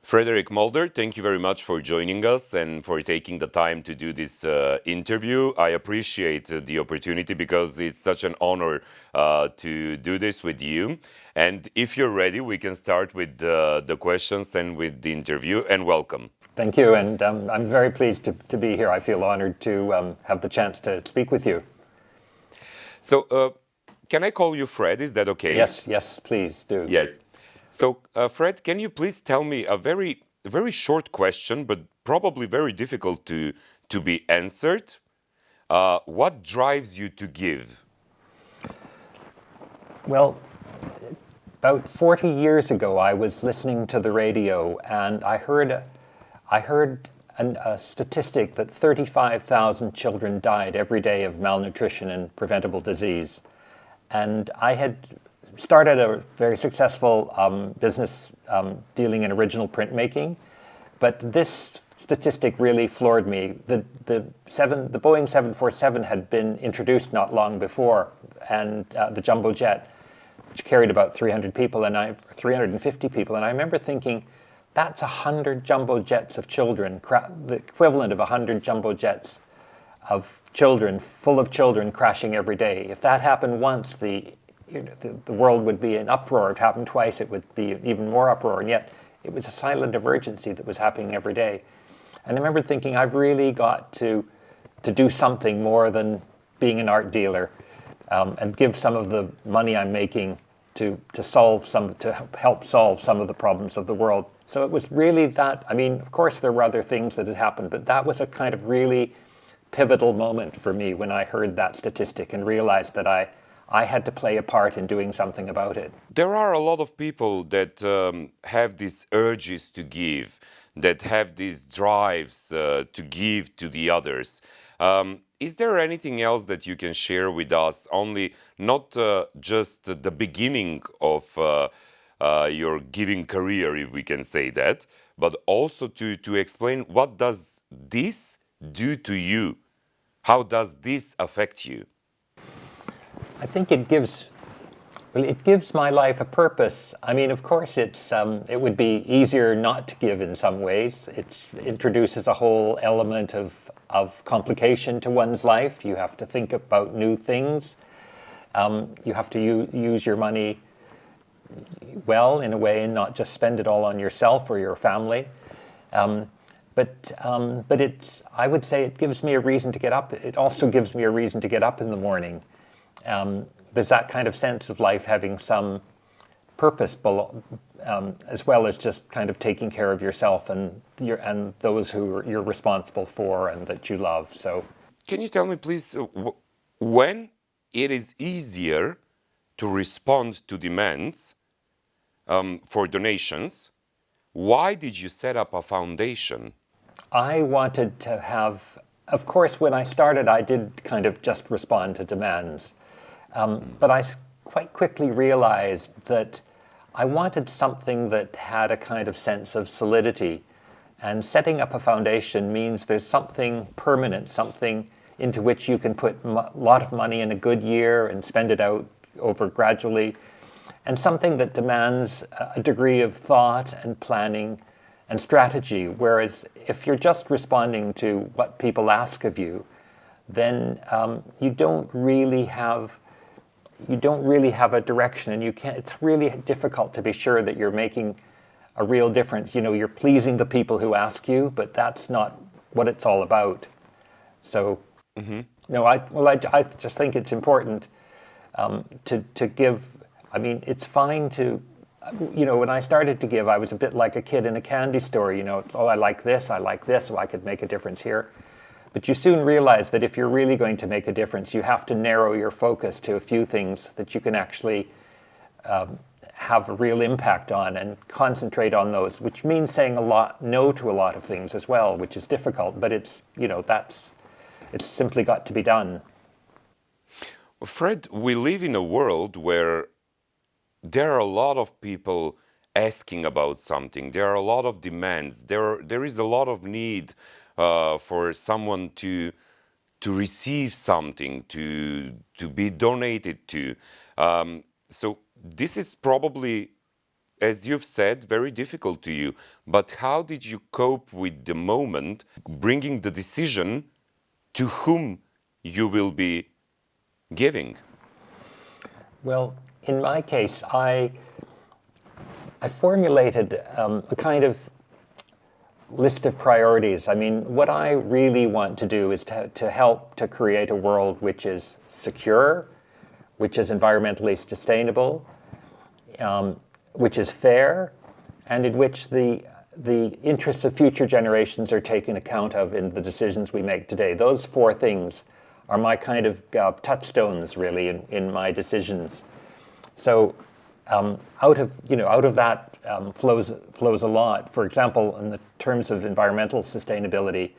Frederick Mulder, thank you very much for joining us and for taking the time to do this interview. I appreciate the opportunity because it's such an honor to do this with you. And if you're ready, we can start with the questions and with the interview, and welcome. Thank you, and I'm very pleased to be here. I feel honored to have the chance to speak with you. So, can I call you Fred? Is that okay? Yes, please do. Yes. So, Fred, can you please tell me a very short question, but probably very difficult to be answered? What drives you to give? Well, about 40 years ago, I was listening to the radio, and I heard a statistic that 35,000 children died every day of malnutrition and preventable disease. And I had started a very successful business dealing in original printmaking, but this statistic really floored me. The Boeing 747 had been introduced not long before, and the jumbo jet, which carried about 350 people, and I remember thinking, that's 100 jumbo jets of children, the equivalent of 100 jumbo jets of children, full of children crashing every day. If that happened once, the world would be in uproar. If it happened twice, it would be even more uproar. And yet, it was a silent emergency that was happening every day. And I remember thinking, I've really got to do something more than being an art dealer, and give some of the money I'm making to help solve some of the problems of the world. So it was really that. I mean, of course, there were other things that had happened, but that was a kind of really pivotal moment for me when I heard that statistic and realized that I had to play a part in doing something about it. There are a lot of people that have these urges to give, that have these drives to give to the others. Is there anything else that you can share with us? Only not just the beginning of your giving career, if we can say that, but also to explain what does this do to you? How does this affect you? I think it gives my life a purpose. I mean, of course, it would be easier not to give in some ways. It introduces a whole element of complication to one's life. You have to think about new things. You have to use your money well in a way and not just spend it all on yourself or your family. But I would say it gives me a reason to get up. It also gives me a reason to get up in the morning. There's that kind of sense of life having some purpose, as well as just kind of taking care of yourself and those who you're responsible for and that you love. So, can you tell me, please, when it is easier to respond to demands for donations? Why did you set up a foundation? I wanted to have, of course, when I started, I did kind of just respond to demands. But I quite quickly realized that I wanted something that had a kind of sense of solidity. And setting up a foundation means there's something permanent, something into which you can put a lot of money in a good year and spend it out over gradually, and something that demands a degree of thought and planning and strategy. Whereas if you're just responding to what people ask of you, then you don't really have a direction, and it's really difficult to be sure that you're making a real difference. You know, you're pleasing the people who ask you, but that's not what it's all about. So, no, I just think it's important to give. I mean, it's fine to, when I started to give, I was a bit like a kid in a candy store. I like this, so I could make a difference here. But you soon realize that if you're really going to make a difference, you have to narrow your focus to a few things that you can actually have a real impact on and concentrate on those, which means saying no to a lot of things as well, which is difficult, but it's simply got to be done. Fred, we live in a world where there are a lot of people asking about something. There are a lot of demands. There is a lot of need for someone to receive something, to be donated to. So this is probably as you've said, very difficult to you. But how did you cope with the moment, bringing the decision to whom you will be giving? Well, in my case, I formulated a kind of list of priorities. I mean, what I really want to do is to help to create a world which is secure, which is environmentally sustainable, which is fair, and in which the interests of future generations are taken account of in the decisions we make today. Those four things are my kind of touchstones, really, in my decisions. So out of that flows a lot. For example, in the terms of environmental sustainability,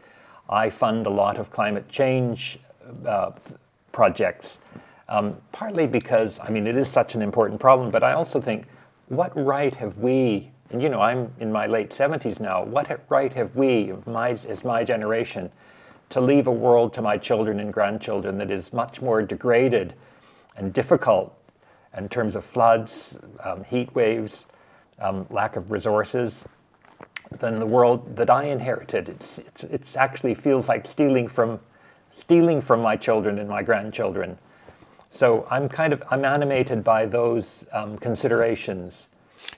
I fund a lot of climate change projects, partly because, I mean, it is such an important problem, but I also think, what right have we, and I'm in my late 70s now, what right have we, as my generation, to leave a world to my children and grandchildren that is much more degraded and difficult in terms of floods, heat waves, lack of resources, than the world that I inherited. It's actually feels like stealing from my children and my grandchildren. So I'm animated by those considerations.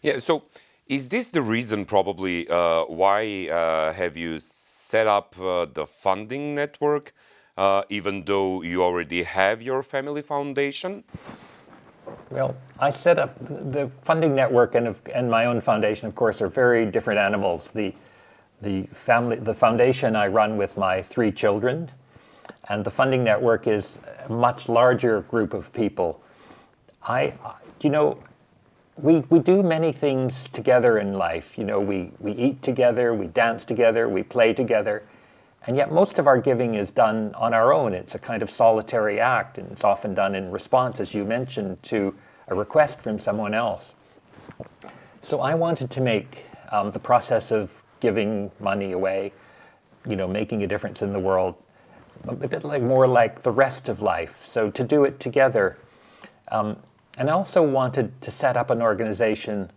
Yeah. So is this the reason probably why have you set up the funding network, even though you already have your family foundation? Well, I set up the funding network and my own foundation, of course, are very different animals. The foundation I run with my 3 children, and the funding network is a much larger group of people. We do many things together in life. We eat together, we dance together, we play together, and yet most of our giving is done on our own. It's a kind of solitary act, and it's often done in response, as you mentioned, to a request from someone else. So I wanted to make the process of giving money away, making a difference in the world, a bit more like the rest of life. So to do it together. And I also wanted to set up an organization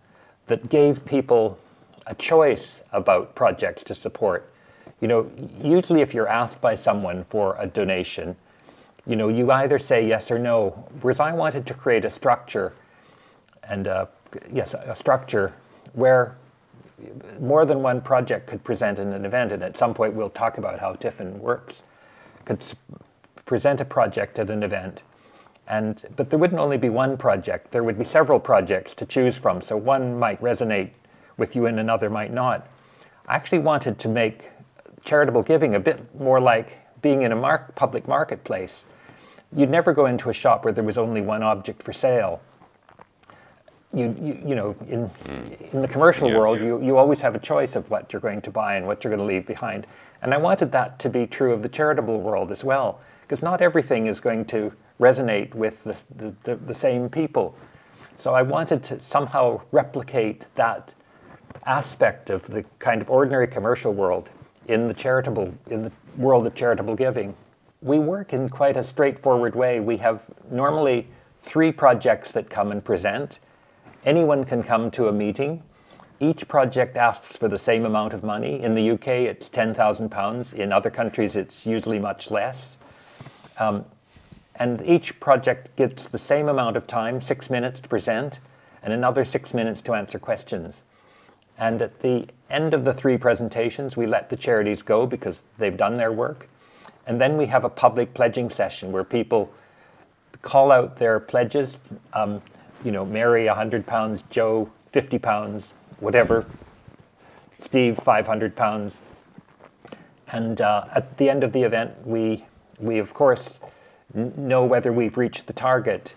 that gave people a choice about projects to support. Usually if you're asked by someone for a donation, you either say yes or no. Whereas I wanted to create a structure, and a structure where more than one project could present in an event. And at some point we'll talk about how Tiffin works. Could present a project at an event. But there wouldn't only be one project, there would be several projects to choose from, so one might resonate with you and another might not. I actually wanted to make charitable giving a bit more like being in a public marketplace. You'd never go into a shop where there was only one object for sale. In the commercial world, you always have a choice of what you're going to buy and what you're going to leave behind. And I wanted that to be true of the charitable world as well, because not everything is going to resonate with the same people. So I wanted to somehow replicate that aspect of the kind of ordinary commercial world in the world of charitable giving. We work in quite a straightforward way. We have normally 3 projects that come and present. Anyone can come to a meeting. Each project asks for the same amount of money. In the UK, it's £10,000. In other countries, it's usually much less. And each project gets the same amount of time, 6 minutes to present, and another 6 minutes to answer questions. And at the end of the 3 presentations, we let the charities go because they've done their work. And then we have a public pledging session where people call out their pledges. Mary, £100, Joe, £50, whatever, Steve, £500. And at the end of the event, we of course know whether we've reached the target.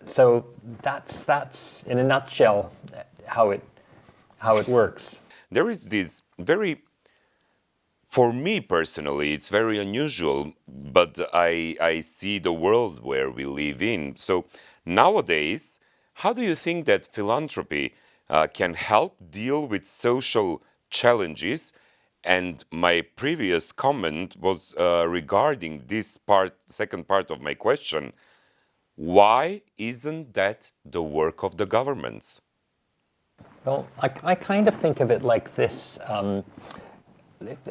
So that's in a nutshell how it works. There is this for me personally, it's very unusual, but I see the world where we live in. So nowadays, how do you think that philanthropy can help deal with social challenges? And my previous comment was regarding this second part of my question. Why isn't that the work of the governments? Well, I kind of think of it like this.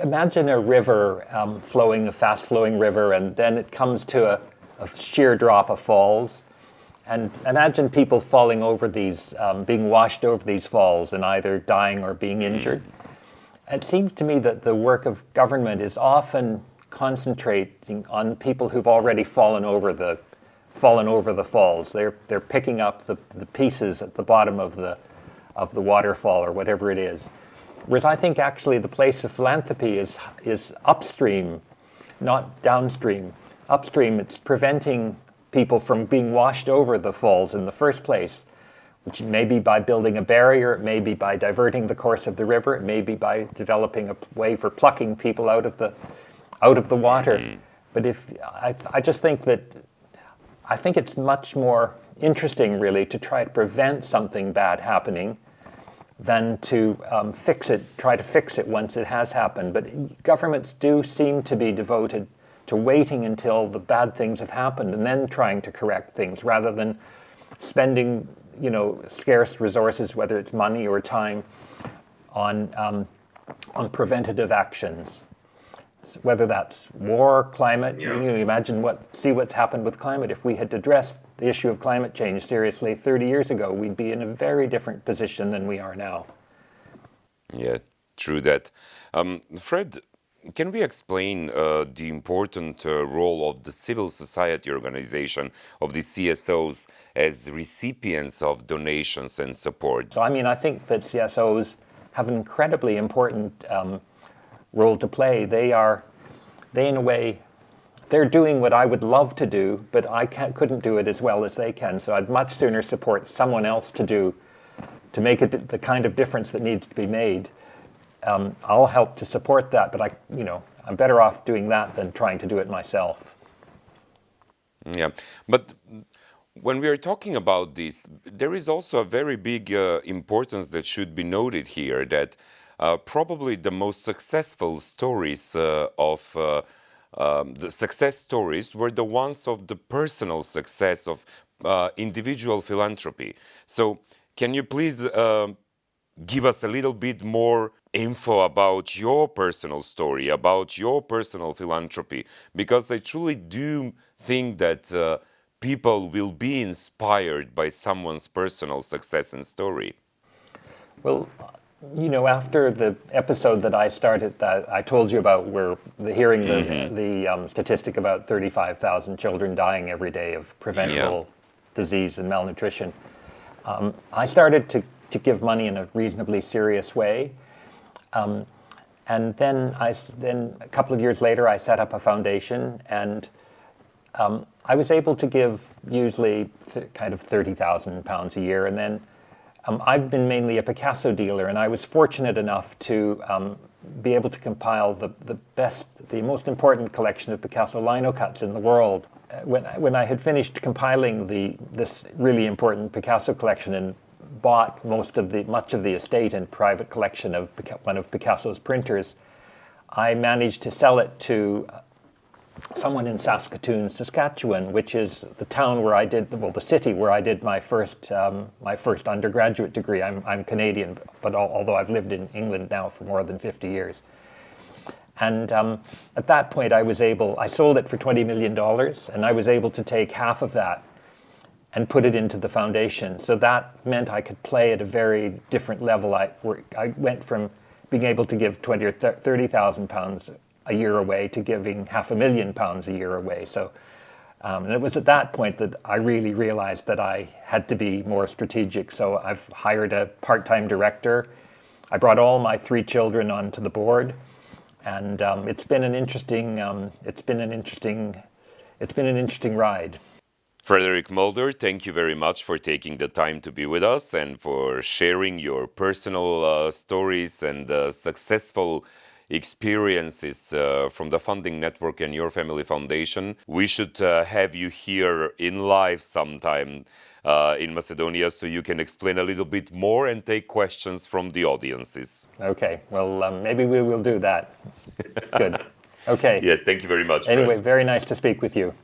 Imagine a river flowing, a fast-flowing river, and then it comes to a sheer drop of falls. And imagine people falling over these, being washed over these falls and either dying or being injured. It seems to me that the work of government is often concentrating on people who've already fallen over the falls. They're picking up the pieces at the bottom of the waterfall or whatever it is. Whereas I think actually the place of philanthropy is upstream, not downstream. Upstream, it's preventing people from being washed over the falls in the first place, which may be by building a barrier, it may be by diverting the course of the river, it may be by developing a way for plucking people out of the water. But I just think that I think it's much more interesting, really, to try to prevent something bad happening than to try to fix it once it has happened. But governments do seem to be devoted to waiting until the bad things have happened and then trying to correct things, rather than spending, scarce resources, whether it's money or time, on preventative actions. Whether that's war, climate, imagine see what's happened with climate. If we had addressed the issue of climate change seriously 30 years ago, we'd be in a very different position than we are now. Yeah, true that. Fred, can we explain the important role of the civil society organization, of the CSOs, as recipients of donations and support? So, I think that CSOs have an incredibly important role to play. They in a way, they're doing what I would love to do, but I couldn't do it as well as they can. So I'd much sooner support someone else to make it the kind of difference that needs to be made. I'll help to support that, but I'm better off doing that than trying to do it myself. Yeah, but when we are talking about this, there is also a very big importance that should be noted here, that probably the most successful stories of the success stories were the ones of the personal success of individual philanthropy. So can you please give us a little bit more info about your personal story, about your personal philanthropy? Because I truly do think that people will be inspired by someone's personal success and story. Well, after the episode that I started, that I told you about, where hearing the statistic about 35,000 children dying every day of preventable disease and malnutrition, I started to give money in a reasonably serious way. And then a couple of years later, I set up a foundation, and I was able to give usually kind of £30,000 a year. And then I've been mainly a Picasso dealer, and I was fortunate enough to be able to compile the most important collection of Picasso lino cuts in the world. When I had finished compiling this really important Picasso collection and bought much of the estate and private collection of one of Picasso's printers, I managed to sell it to someone in Saskatoon, Saskatchewan, which is the town where the city where I did my first undergraduate degree. I'm Canadian, but although I've lived in England now for more than 50 years. And at that point, I sold it for $20 million, and I was able to take half of that and put it into the foundation. So that meant I could play at a very different level. I went from being able to give £20,000 or £30,000 a year away to giving £500,000 a year away. So, and it was at that point that I really realized that I had to be more strategic. So I've hired a part-time director. I brought all my 3 children onto the board, and it's been an interesting ride. Frederick Mulder, thank you very much for taking the time to be with us and for sharing your personal stories and successful experiences from the funding network and your family foundation. We should have you here in live sometime in Macedonia, so you can explain a little bit more and take questions from the audiences. Okay, well, maybe we will do that. Good. Okay. Yes, thank you very much, Anyway, Fred. very nice to speak with you.